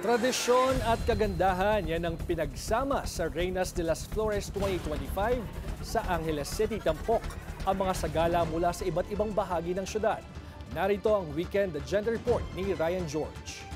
Tradisyon at kagandahan yan ang pinagsama sa Reynas de las Flores 2025 sa Angeles City, Tampok. Ang mga sagala mula sa iba't ibang bahagi ng syudad. Narito ang Weekend Agenda Report ni Ryan George.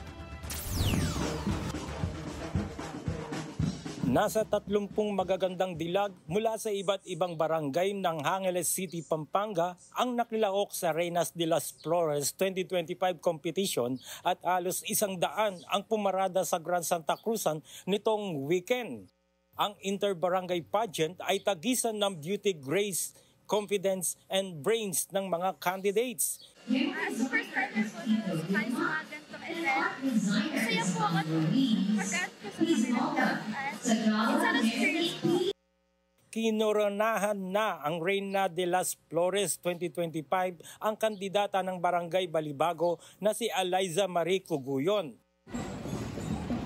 Nasa 30 magagandang dilag mula sa iba't ibang barangay ng Angeles City, Pampanga ang nakilaok sa Reynas de las Flores 2025 competition at halos 100 ang pumarada sa Grand Santa Cruzan nitong weekend. Ang inter-barangay pageant ay tagisan ng beauty, grace, confidence and brains ng mga candidates. Super starter po na tayo sa mga ganitong event. Masaya po ako mag-add ko sa kanila at it's an experience po. Kinoronahan na ang Reyna de las Flores 2025 ang kandidata ng Barangay Balibago na si Eliza Marie Cuguyon.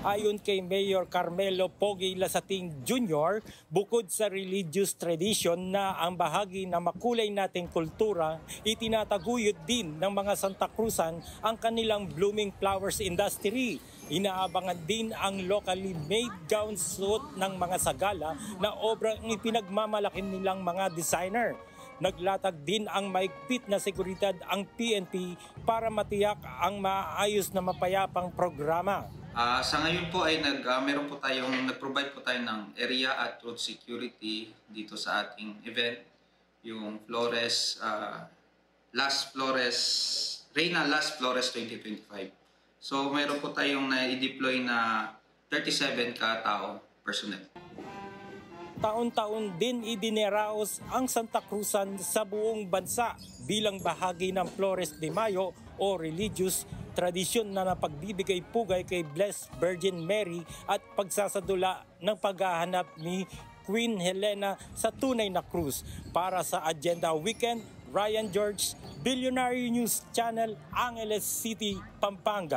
Ayon kay Mayor Carmelo Pogi Lasating Jr., bukod sa religious tradition na ang bahagi na makulay nating kultura, itinataguyod din ng mga Santa Cruzan ang kanilang blooming flowers industry. Inaabangan din ang locally made gown suit ng mga sagala na obrang ipinagmamalaki nilang mga designer. Naglatag din ang maigpit na seguridad ang PNP para matiyak ang maayos na mapayapang programa. Sa ngayon po ay nag-provide po tayo ng area at road security dito sa ating event, yung Reyna Las Flores 2025. So mayroon po tayong na-deploy na 37 katao personnel. Taon-taon din idineraos ang Santa Cruzan sa buong bansa bilang bahagi ng Flores de Mayo o religious tradisyon na napagbibigay pugay kay Blessed Virgin Mary at pagsasadula ng paghahanap ni Queen Helena sa tunay na krus. Para sa Agenda Weekend, Ryan George, Billionaire News Channel, Angeles City, Pampanga.